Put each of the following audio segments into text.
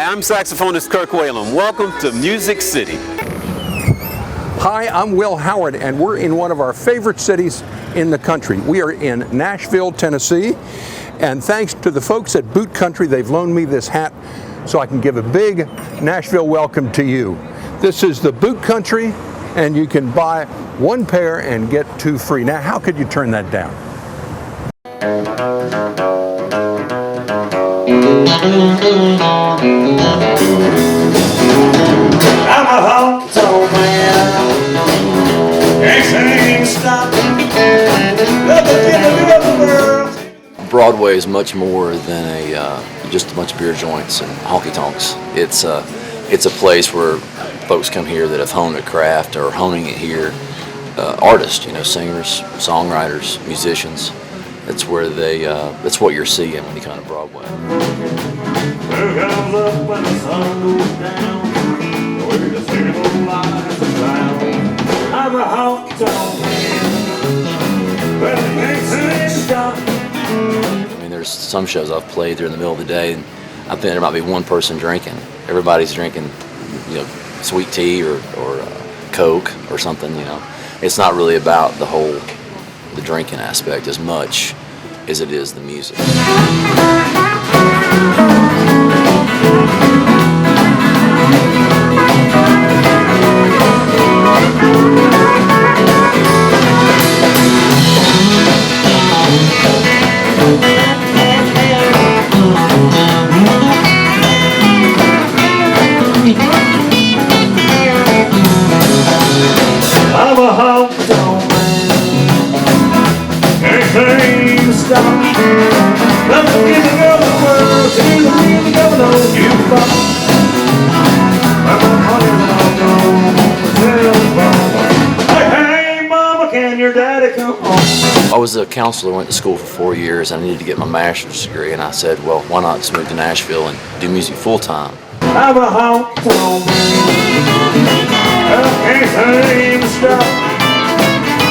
I'm saxophonist Kirk Whalum. Welcome to Music City. Hi, I'm Will Howard, and we're in one of our favorite cities in the country. We are in Nashville, Tennessee, and thanks to the folks at Boot Country, they've loaned me this hat so I can give a big Nashville welcome to you. This is the Boot Country, and you can buy one pair and get two free. Now, how could you turn that down? I'm a honky-tonk man, ain't stop. Broadway is much more than just a bunch of beer joints and honky-tonks. It's a place where folks come here that have honed a craft or honing it here. Artists, singers, songwriters, musicians. That's where that's what you're seeing when you come to Broadway. Who comes up when the sun goes down? We're just singing old lies and clowns. I'm a honky-tonk man, but it makes it stop. I mean, there's some shows I've played there in the middle of the day, and I think there might be one person drinking. Everybody's drinking, sweet tea or Coke or something. It's not really about the drinking aspect as much as it is the music. I'm a honky-tonk man, anything to stop. Nothing in the world seems to really go no you fuck. I'm a honky-tonk. Hey, mama, can your daddy come home? I was a counselor, went to school for 4 years. I needed to get my master's degree, and I said, well, why not just move to Nashville and do music full time? I'm a honky-tonk man, anything to stop.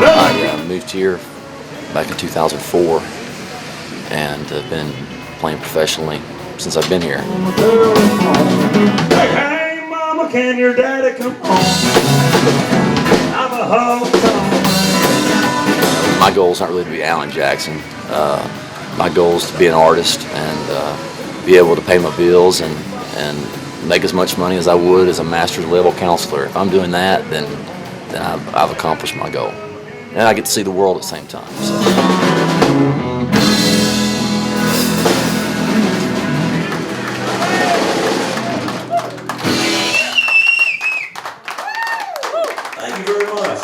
I moved here back in 2004 and have been playing professionally since I've been here. Hey, mama, can your daddy come home? I'm a honky-tonk. My goal is not really to be Alan Jackson. My goal is to be an artist and be able to pay my bills and make as much money as I would as a master's level counselor. If I'm doing that, then I've accomplished my goal. And I get to see the world at the same time. So. Thank you very much.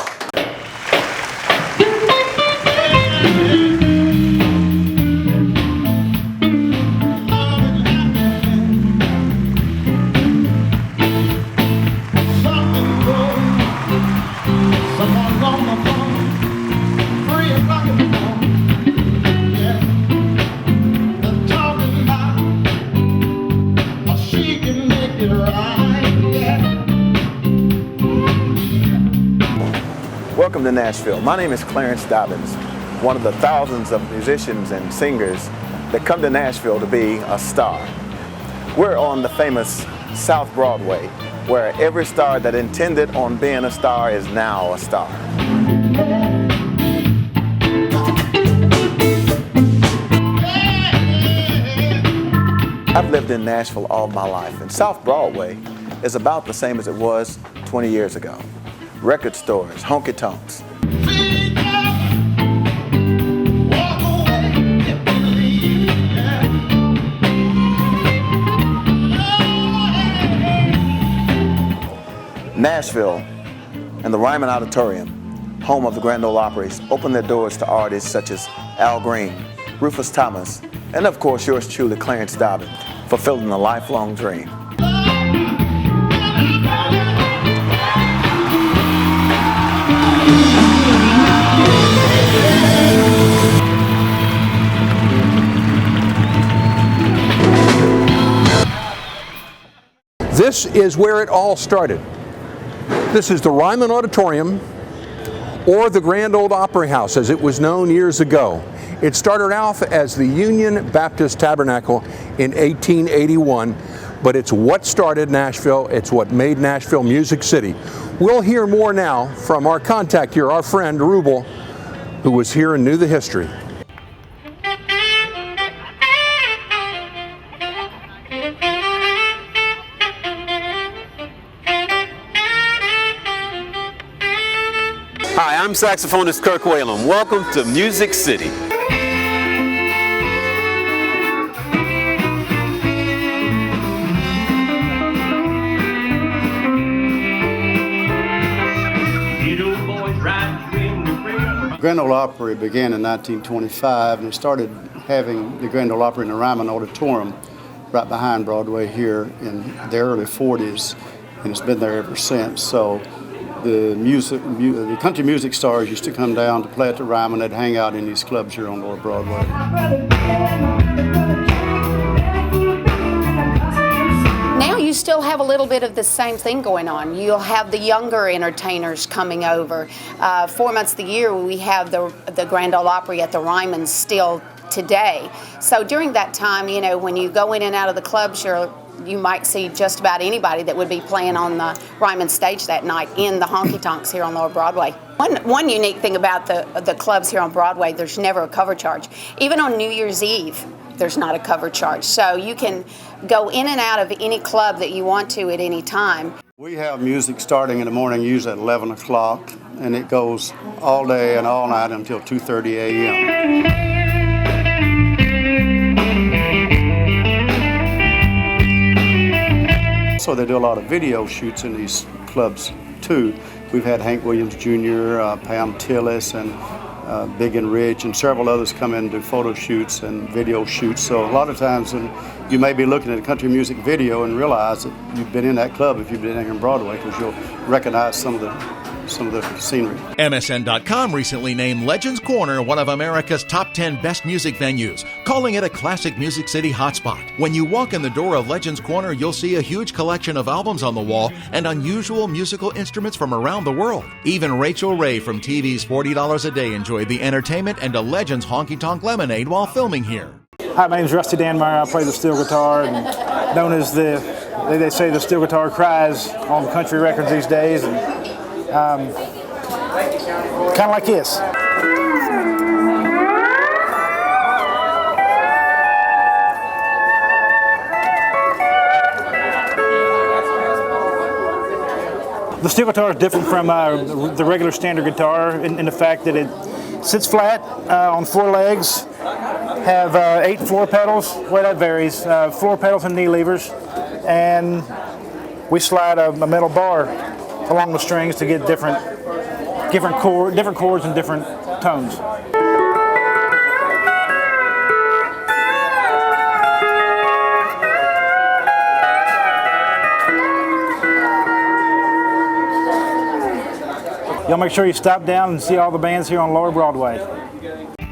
Welcome to Nashville. My name is Clarence Dobbins, one of the thousands of musicians and singers that come to Nashville to be a star. We're on the famous South Broadway, where every star that intended on being a star is now a star. I've lived in Nashville all my life, and South Broadway is about the same as it was 20 years ago. Record stores, honky-tonks. Nashville and the Ryman Auditorium, home of the Grand Ole Opry, opened their doors to artists such as Al Green, Rufus Thomas, and of course yours truly, Clarence Dobbins, fulfilling a lifelong dream. This is where it all started. This is the Ryman Auditorium, or the Grand Ole Opry House as it was known years ago. It started off as the Union Baptist Tabernacle in 1881, but it's what started Nashville. It's what made Nashville Music City. We'll hear more now from our contact here, our friend Ruble, who was here and knew the history. Hi, I'm saxophonist Kirk Whalum. Welcome to Music City. Grand Ole Opry began in 1925, and they started having the Grand Ole Opry in the Ryman Auditorium right behind Broadway here in the early 40s, and it's been there ever since. So the country music stars used to come down to play at the Ryman. They'd hang out in these clubs here on Lower Broadway. Now you still have a little bit of the same thing going on. You'll have the younger entertainers coming over. 4 months of the year we have the Grand Ole Opry at the Ryman still today. So during that time, you know, when you go in and out of the clubs, you might see just about anybody that would be playing on the Ryman stage that night in the honky-tonks here on Lower Broadway. One unique thing about the clubs here on Broadway, there's never a cover charge. Even on New Year's Eve, there's not a cover charge. So you can go in and out of any club that you want to at any time. We have music starting in the morning, usually at 11 o'clock, and it goes all day and all night until 2:30 a.m. So they do a lot of video shoots in these clubs too. We've had Hank Williams Jr., Pam Tillis, and Big and Rich, and several others come in and do photo shoots and video shoots. So a lot of times when you may be looking at a country music video and realize that you've been in that club if you've been here in Broadway, because you'll recognize some of the scenery. MSN.com recently named Legends Corner one of America's top 10 best music venues, calling it a classic Music City hotspot. When you walk in the door of Legends Corner, you'll see a huge collection of albums on the wall and unusual musical instruments from around the world. Even Rachel Ray from TV's $40 a Day enjoyed the entertainment and a Legends honky-tonk lemonade while filming here. Hi, my name is Rusty Danmyer. I play the steel guitar, and known as they say the steel guitar cries on country records these days. And kind of like this. The steel guitar is different from the regular standard guitar in the fact that it sits flat on 4 legs, have 8 floor pedals, well that varies, floor pedals and knee levers, and we slide a metal bar along the strings to get different chords and different tones. Y'all make sure you stop down and see all the bands here on Lower Broadway.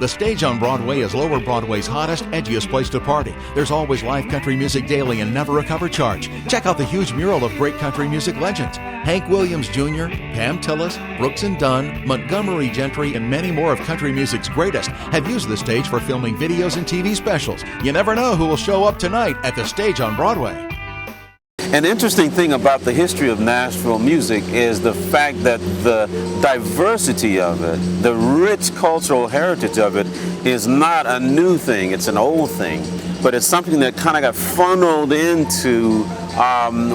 The stage on Broadway is Lower Broadway's hottest, edgiest place to party. There's always live country music daily and never a cover charge. Check out the huge mural of great country music legends. Hank Williams Jr., Pam Tillis, Brooks and Dunn, Montgomery Gentry, and many more of country music's greatest have used the stage for filming videos and TV specials. You never know who will show up tonight at the stage on Broadway. An interesting thing about the history of Nashville music is the fact that the diversity of it, the rich cultural heritage of it, is not a new thing, it's an old thing. But it's something that kind of got funneled into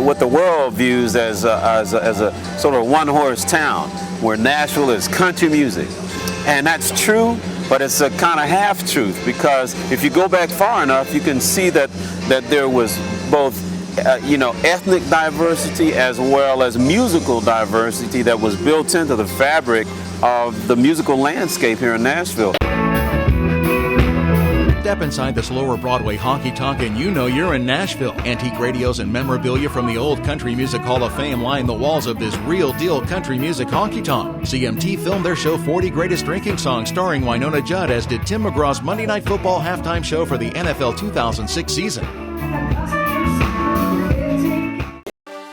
what the world views as a sort of one-horse town, where Nashville is country music. And that's true, but it's a kind of half-truth, because if you go back far enough, you can see that there was both ethnic diversity as well as musical diversity that was built into the fabric of the musical landscape here in Nashville. Step inside this Lower Broadway honky-tonk and you know you're in Nashville. Antique radios and memorabilia from the Old Country Music Hall of Fame line the walls of this real-deal country music honky-tonk. CMT filmed their show 40 Greatest Drinking Songs starring Winona Judd, as did Tim McGraw's Monday Night Football halftime show for the NFL 2006 season.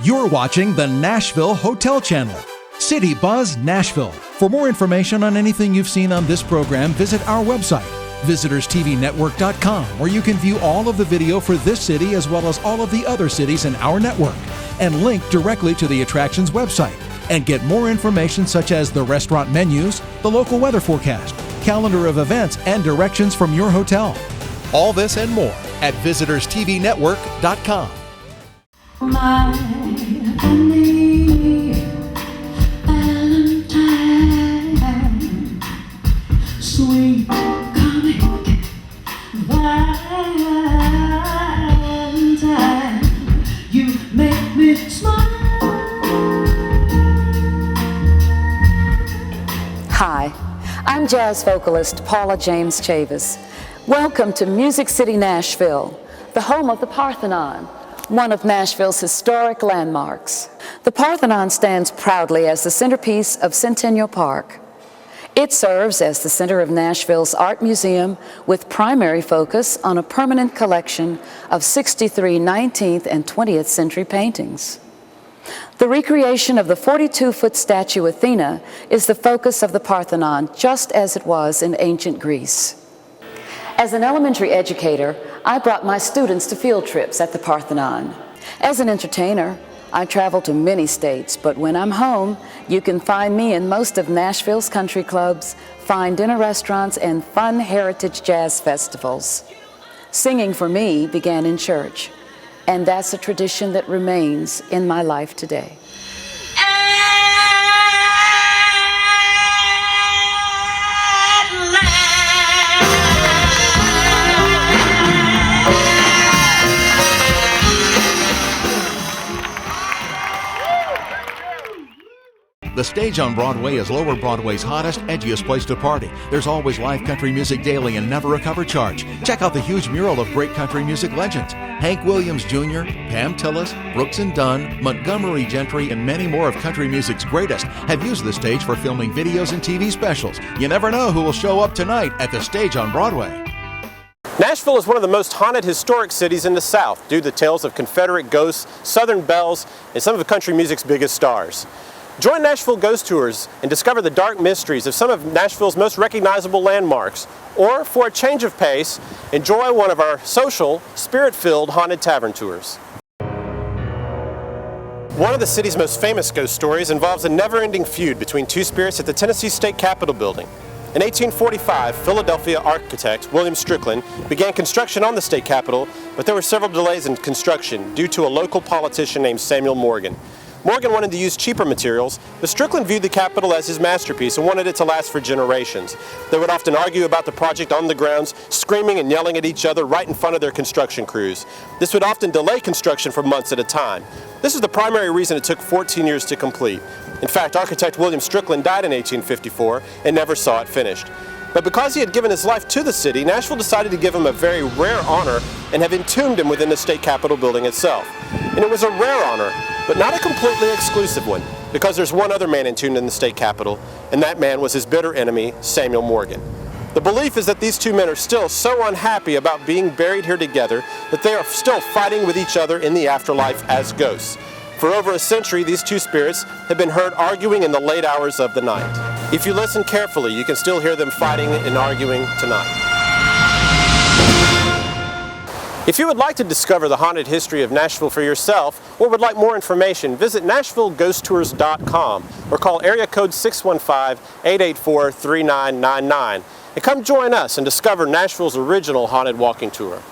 You're watching the Nashville Hotel Channel. City Buzz Nashville. For more information on anything you've seen on this program, visit our website, VisitorsTVNetwork.com, where you can view all of the video for this city as well as all of the other cities in our network, and link directly to the attraction's website, and get more information such as the restaurant menus, the local weather forecast, calendar of events, and directions from your hotel. All this and more at VisitorsTVNetwork.com. My honey, Valentine, sweet comic Valentine, you make me smile. Hi, I'm jazz vocalist Paula James Chavis. Welcome to Music City, Nashville, the home of the Parthenon, one of Nashville's historic landmarks. The Parthenon stands proudly as the centerpiece of Centennial Park. It serves as the center of Nashville's art museum with primary focus on a permanent collection of 63 19th and 20th century paintings. The recreation of the 42-foot statue Athena is the focus of the Parthenon, just as it was in ancient Greece. As an elementary educator, I brought my students to field trips at the Parthenon. As an entertainer, I travel to many states, but when I'm home, you can find me in most of Nashville's country clubs, fine dinner restaurants, and fun heritage jazz festivals. Singing for me began in church, and that's a tradition that remains in my life today. The stage on Broadway is Lower Broadway's hottest, edgiest place to party. There's always live country music daily and never a cover charge. Check out the huge mural of great country music legends. Hank Williams Jr., Pam Tillis, Brooks and Dunn, Montgomery Gentry, and many more of country music's greatest have used the stage for filming videos and TV specials. You never know who will show up tonight at the stage on Broadway. Nashville is one of the most haunted historic cities in the South due to the tales of Confederate ghosts, Southern belles, and some of country music's biggest stars. Join Nashville Ghost Tours and discover the dark mysteries of some of Nashville's most recognizable landmarks. Or, for a change of pace, enjoy one of our social, spirit-filled haunted tavern tours. One of the city's most famous ghost stories involves a never-ending feud between two spirits at the Tennessee State Capitol building. In 1845, Philadelphia architect William Strickland began construction on the state capitol, but there were several delays in construction due to a local politician named Samuel Morgan. Morgan wanted to use cheaper materials, but Strickland viewed the Capitol as his masterpiece and wanted it to last for generations. They would often argue about the project on the grounds, screaming and yelling at each other right in front of their construction crews. This would often delay construction for months at a time. This is the primary reason it took 14 years to complete. In fact, architect William Strickland died in 1854 and never saw it finished. But because he had given his life to the city, Nashville decided to give him a very rare honor and have entombed him within the state capitol building itself. And it was a rare honor, but not a completely exclusive one, because there's one other man entombed in the state capitol, and that man was his bitter enemy, Samuel Morgan. The belief is that these two men are still so unhappy about being buried here together that they are still fighting with each other in the afterlife as ghosts. For over a century, these two spirits have been heard arguing in the late hours of the night. If you listen carefully, you can still hear them fighting and arguing tonight. If you would like to discover the haunted history of Nashville for yourself, or would like more information, visit NashvilleGhostTours.com or call area code 615-884-3999 and come join us and discover Nashville's original haunted walking tour.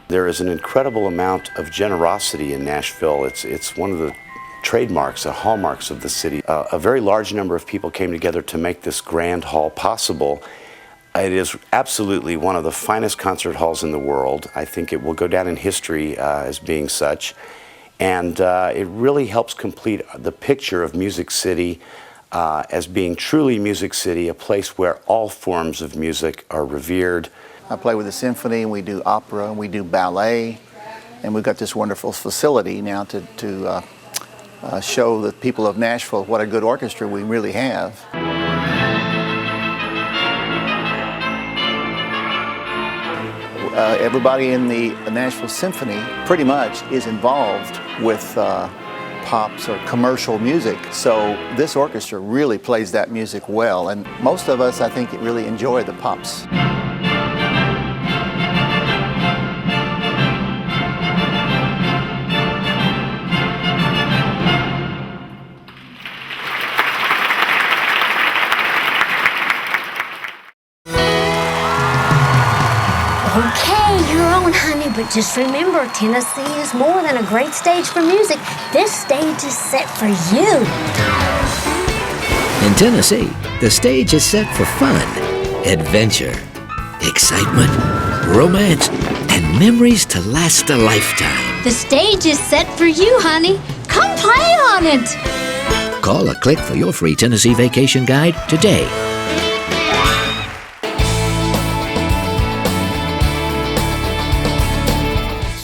There is an incredible amount of generosity in Nashville. It's one of the trademarks, the hallmarks of the city. A very large number of people came together to make this grand hall possible. It is absolutely one of the finest concert halls in the world. I think it will go down in history as being such. And it really helps complete the picture of Music City as being truly Music City, a place where all forms of music are revered. I play with the Symphony, and we do opera, and we do ballet, and we've got this wonderful facility now to show the people of Nashville what a good orchestra we really have. everybody in the Nashville Symphony pretty much is involved with pops or commercial music. So this orchestra really plays that music well, and most of us, I think, really enjoy the pops. Okay, you're on, honey, but just remember, Tennessee is more than a great stage for music. This stage is set for you. In Tennessee, the stage is set for fun, adventure, excitement, romance, and memories to last a lifetime. The stage is set for you, honey. Come play on it. Call or click for your free Tennessee vacation guide today.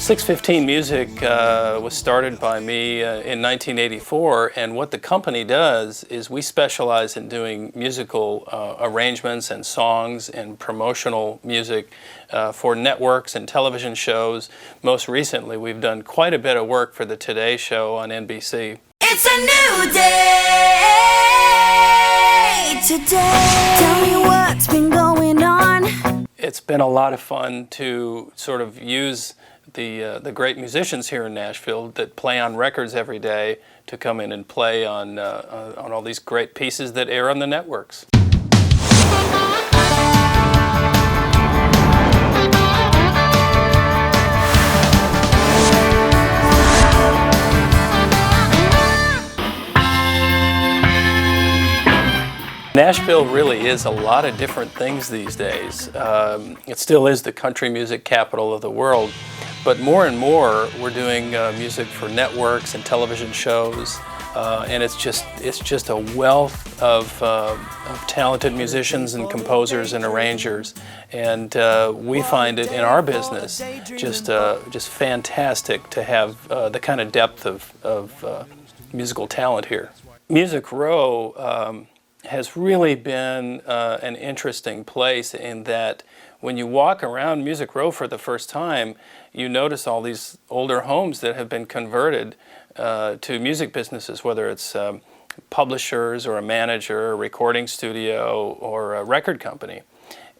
615 Music was started by me in 1984, and what the company does is we specialize in doing musical arrangements and songs and promotional music for networks and television shows. Most recently, we've done quite a bit of work for the Today Show on NBC. It's a new day today. Tell me what's been going on. It's been a lot of fun to sort of use the great musicians here in Nashville that play on records every day to come in and play on all these great pieces that air on the networks. Nashville really is a lot of different things these days. It still is the country music capital of the world, but more and more we're doing music for networks and television shows, and it's just a wealth of talented musicians and composers and arrangers, and we find it in our business just fantastic to have the kind of depth of musical talent here. Music Row has really been an interesting place in that when you walk around Music Row for the first time, you notice all these older homes that have been converted to music businesses, whether it's publishers or a manager, or a recording studio, or a record company.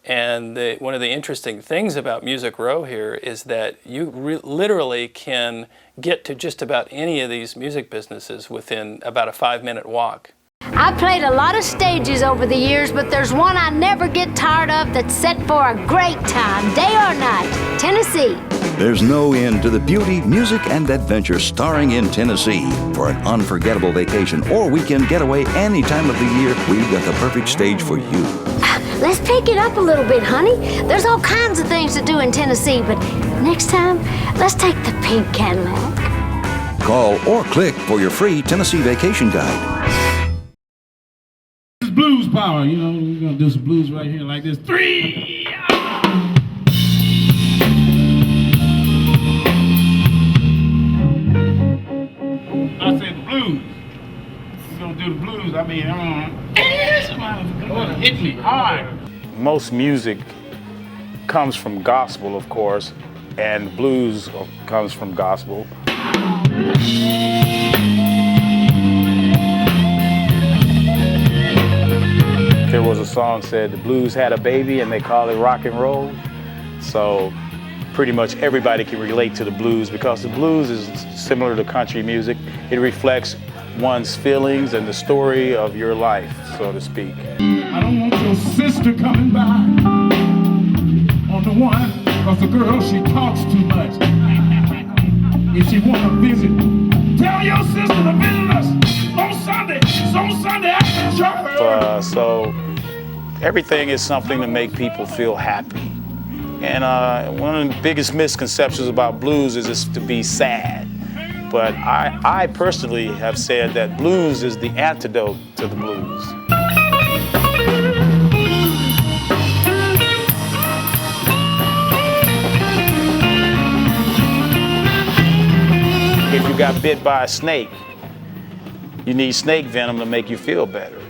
And one of the interesting things about Music Row here is that you literally can get to just about any of these music businesses within about a 5-minute walk. I've played a lot of stages over the years, but there's one I never get tired of that's set for a great time, day or night. Tennessee. There's no end to the beauty, music, and adventure starring in Tennessee. For an unforgettable vacation or weekend getaway any time of the year, we've got the perfect stage for you. Let's pick it up a little bit, honey. There's all kinds of things to do in Tennessee, but next time, let's take the pink Cadillac. Call or click for your free Tennessee vacation guide. Blues power, you know, we're gonna do some blues right here like this. 3! I said the blues. We're gonna do the blues. I mean, hit me hard. Most music comes from gospel, of course, and blues comes from gospel. There was a song said the blues had a baby and they call it rock and roll. So pretty much everybody can relate to the blues because the blues is similar to country music. It reflects one's feelings and the story of your life, so to speak. I don't want your sister coming by on the one, because the girl, she talks too much. If she want to visit, tell your sister to visit us on Sunday. It's on Sunday after church. So everything is something to make people feel happy. And one of the biggest misconceptions about blues is it's to be sad. But I personally have said that blues is the antidote to the blues. If you got bit by a snake, you need snake venom to make you feel better.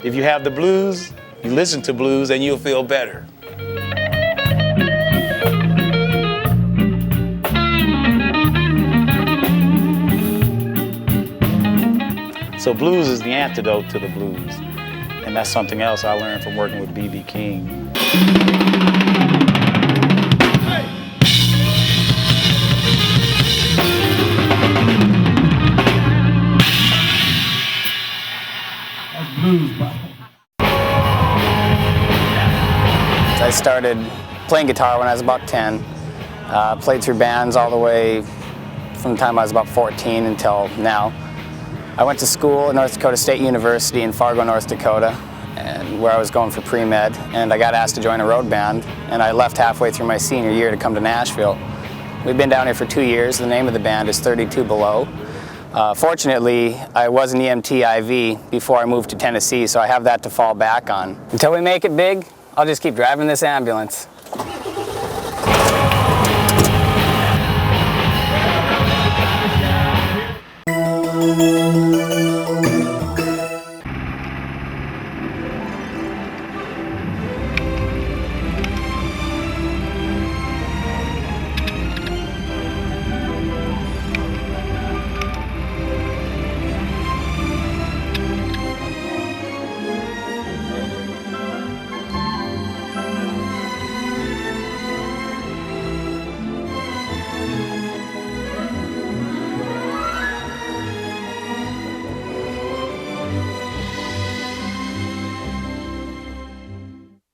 If you have the blues, you listen to blues and you'll feel better. So blues is the antidote to the blues. And that's something else I learned from working with B.B. King. I started playing guitar when I was about 10. Played through bands all the way from the time I was about 14 until now. I went to school at North Dakota State University in Fargo, North Dakota, and where I was going for pre-med, and I got asked to join a road band, and I left halfway through my senior year to come to Nashville. We've been down here for 2 years. The name of the band is 32 Below. Fortunately, I was an EMT IV before I moved to Tennessee, so I have that to fall back on. Until we make it big, I'll just keep driving this ambulance.